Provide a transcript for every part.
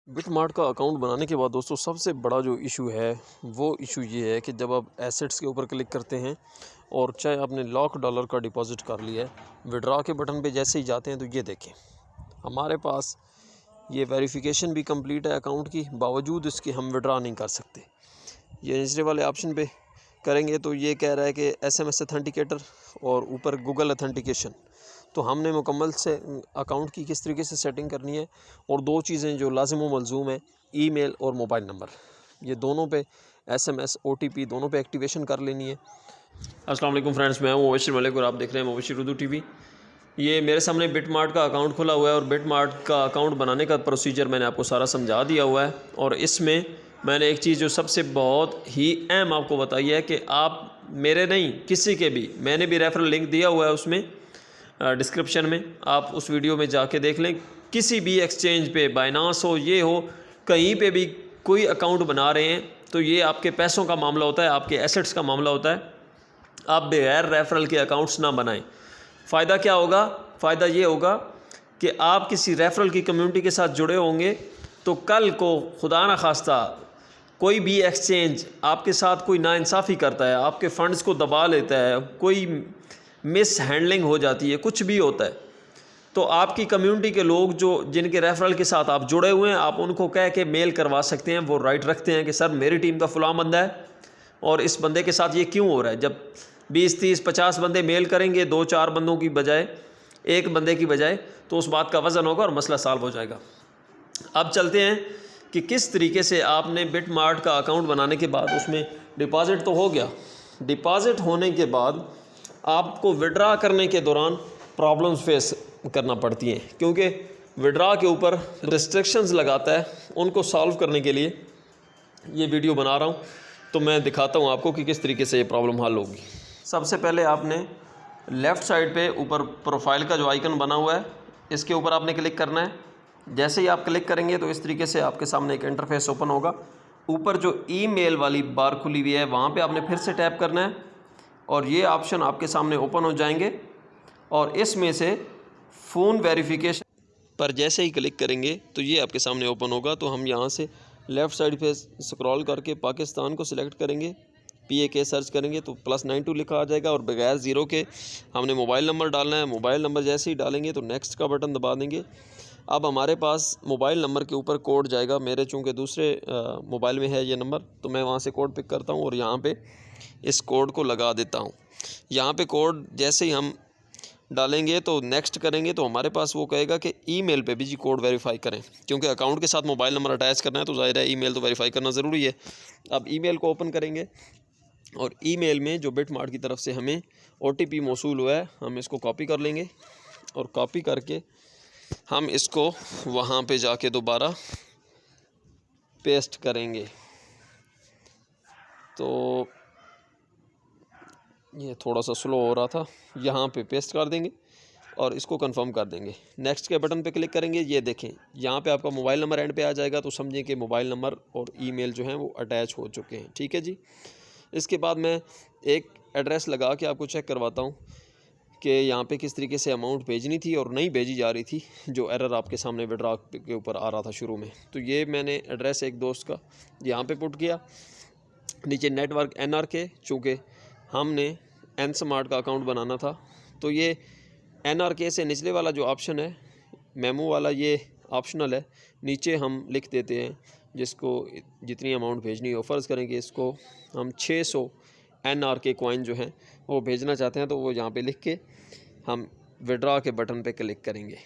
BitMart का account बनाने के बाद दोस्तों सबसे बड़ा जो इशू है वो इशू ये है कि जब आप एसेट्स के ऊपर क्लिक करते हैं और चाहे आपने $1,00,000 का डिपॉज़िट कर लिया है, विड्रॉ के बटन पे जैसे ही जाते हैं तो ये देखें हमारे पास ये वेरिफिकेशन भी कंप्लीट है अकाउंट की, बावजूद इसके हम विड्रॉ नहीं कर सकते। ये निचले वाले ऑप्शन पे करेंगे तो ये कह रहा है कि SMS अथेंटिकेटर और ऊपर गूगल अथेंटिकेशन। तो हमने मुकम्मल से अकाउंट की किस तरीके से सेटिंग करनी है और दो चीज़ें जो लाजिम व मलजूम है, ईमेल और मोबाइल नंबर, ये दोनों पे SMS OTP दोनों पे एक्टिवेशन कर लेनी है। अस्सलाम वालेकुम फ्रेंड्स, मैं हूँ मुबशिर मलिक और आप देख रहे हैं मुबशिर उर्दू TV। ये मेरे सामने बिटमार्ट का अकाउंट खुला हुआ है और बिटमार्ट का अकाउंट बनाने का प्रोसीजर मैंने आपको सारा समझा दिया हुआ है। और इसमें मैंने एक चीज़ जो सबसे बहुत ही अहम आपको बताई है कि आप मेरे नहीं किसी के भी, मैंने भी रेफरल लिंक दिया हुआ है उसमें डिस्क्रिप्शन में, आप उस वीडियो में जाके देख लें। किसी भी एक्सचेंज पे, बाइनांस हो, ये हो, कहीं पे भी कोई अकाउंट बना रहे हैं तो ये आपके पैसों का मामला होता है, आपके एसेट्स का मामला होता है। आप बगैर रेफरल के अकाउंट्स ना बनाएं। फ़ायदा क्या होगा? फ़ायदा ये होगा कि आप किसी रेफरल की कम्युनिटी के साथ जुड़े होंगे तो कल को खुदा न खास्ता कोई भी एक्सचेंज आपके साथ कोई नाइंसाफ़ी करता है, आपके फ़ंड्स को दबा लेता है, कोई मिस हैंडलिंग हो जाती है, कुछ भी होता है, तो आपकी कम्युनिटी के लोग जो जिनके रेफरल के साथ आप जुड़े हुए हैं, आप उनको कह के मेल करवा सकते हैं। वो राइट रखते हैं कि सर मेरी टीम का फ़लाँ बंदा है और इस बंदे के साथ ये क्यों हो रहा है। जब 20, 30, 50 बंदे मेल करेंगे 2-4 बंदों की बजाय, एक बंदे की बजाय, तो उस बात का वज़न होगा और मसला सॉल्व हो जाएगा। अब चलते हैं कि किस तरीके से आपने बिटमार्ट का अकाउंट बनाने के बाद उसमें डिपॉज़िट तो हो गया, डिपॉज़िट होने के बाद आपको विड्रा करने के दौरान प्रॉब्लम्स फेस करना पड़ती हैं, क्योंकि विड्रा के ऊपर रिस्ट्रिक्शंस लगाता है। उनको सॉल्व करने के लिए ये वीडियो बना रहा हूँ, तो मैं दिखाता हूँ आपको कि किस तरीके से ये प्रॉब्लम हल होगी। सबसे पहले आपने लेफ़्ट साइड पे ऊपर प्रोफाइल का जो आइकन बना हुआ है, इसके ऊपर आपने क्लिक करना है। जैसे ही आप क्लिक करेंगे तो इस तरीके से आपके सामने एक इंटरफेस ओपन होगा। ऊपर जो ईमेल वाली बार खुली हुई है वहाँ पे आपने फिर से टैप करना है और ये ऑप्शन आपके सामने ओपन हो जाएंगे और इसमें से फ़ोन वेरिफिकेशन पर जैसे ही क्लिक करेंगे तो ये आपके सामने ओपन होगा। तो हम यहाँ से लेफ़्ट साइड पे स्क्रॉल करके पाकिस्तान को सिलेक्ट करेंगे, PAK सर्च करेंगे तो +92 लिखा आ जाएगा और बगैर ज़ीरो के हमने मोबाइल नंबर डालना है। मोबाइल नंबर जैसे ही डालेंगे तो नेक्स्ट का बटन दबा देंगे। अब हमारे पास मोबाइल नंबर के ऊपर कोड जाएगा। मेरे चूँकि दूसरे मोबाइल में है ये नंबर, तो मैं वहाँ से कोड पिक करता हूँ और यहाँ पे इस कोड को लगा देता हूँ। यहाँ पे कोड जैसे ही हम डालेंगे तो नेक्स्ट करेंगे तो हमारे पास वो कहेगा कि ईमेल पे भी जी कोड वेरीफाई करें, क्योंकि अकाउंट के साथ मोबाइल नंबर अटैच करना है तो ज़ाहिर है ईमेल तो वेरीफाई करना ज़रूरी है। अब ईमेल को ओपन करेंगे और ईमेल में जो बिटमार्ट की तरफ से हमें OTP मौसूल हुआ है, हम इसको कॉपी कर लेंगे और कॉपी करके हम इसको वहाँ पे जाके दोबारा पेस्ट करेंगे। तो ये थोड़ा सा स्लो हो रहा था, यहाँ पे पेस्ट कर देंगे और इसको कंफर्म कर देंगे। नेक्स्ट के बटन पे क्लिक करेंगे। ये देखें यहाँ पे आपका मोबाइल नंबर एंड पे आ जाएगा, तो समझें कि मोबाइल नंबर और ईमेल जो हैं वो अटैच हो चुके हैं। ठीक है जी। इसके बाद मैं एक एड्रेस लगा के आपको चेक करवाता हूँ कि यहाँ पे किस तरीके से अमाउंट भेजनी थी और नहीं भेजी जा रही थी, जो एरर आपके सामने विड्रॉ के ऊपर आ रहा था शुरू में। तो ये मैंने एड्रेस एक दोस्त का यहाँ पे पुट किया, नीचे नेटवर्क NRK, चूँकि हमने एन स्मार्ट का अकाउंट बनाना था तो ये NRK से निचले वाला जो ऑप्शन है मेमो वाला, ये ऑप्शनल है। नीचे हम लिख देते हैं जिसको जितनी अमाउंट भेजनी हो। फ़र्ज़ करेंगे इसको हम 600 NRK कॉइन जो हैं वो भेजना चाहते हैं, तो वो यहाँ पे लिख के हम विड्रॉ के बटन पे क्लिक करेंगे।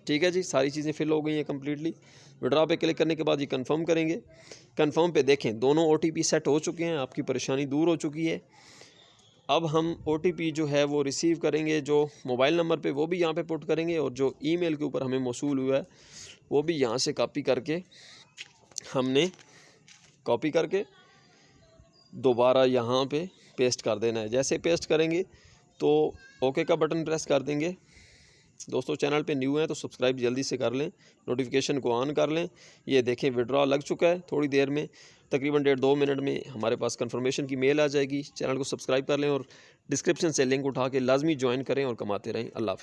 ठीक है जी, सारी चीज़ें फिल हो गई हैं कम्प्लीटली। विड्रॉ पे क्लिक करने के बाद ये कंफर्म करेंगे। कंफर्म पे देखें दोनों OTP सेट हो चुके हैं, आपकी परेशानी दूर हो चुकी है। अब हम OTP जो है वो रिसीव करेंगे, जो मोबाइल नंबर पे वो भी यहाँ पे पुट करेंगे और जो ईमेल के ऊपर हमें मौसूल हुआ है वो भी यहाँ से कॉपी करके हमने कॉपी करके दोबारा यहाँ पे पेस्ट कर देना है। जैसे पेस्ट करेंगे तो ओके का बटन प्रेस कर देंगे। दोस्तों चैनल पे न्यू हैं तो सब्सक्राइब जल्दी से कर लें, नोटिफिकेशन को ऑन कर लें। ये देखें विड्रॉ लग चुका है, थोड़ी देर में तकरीबन 1.5-2 मिनट में हमारे पास कंफर्मेशन की मेल आ जाएगी। चैनल को सब्सक्राइब कर लें और डिस्क्रिप्शन से लिंक उठा के लाजमी ज्वाइन करें और कमाते रहें। अल्लाह हाफ़िज़।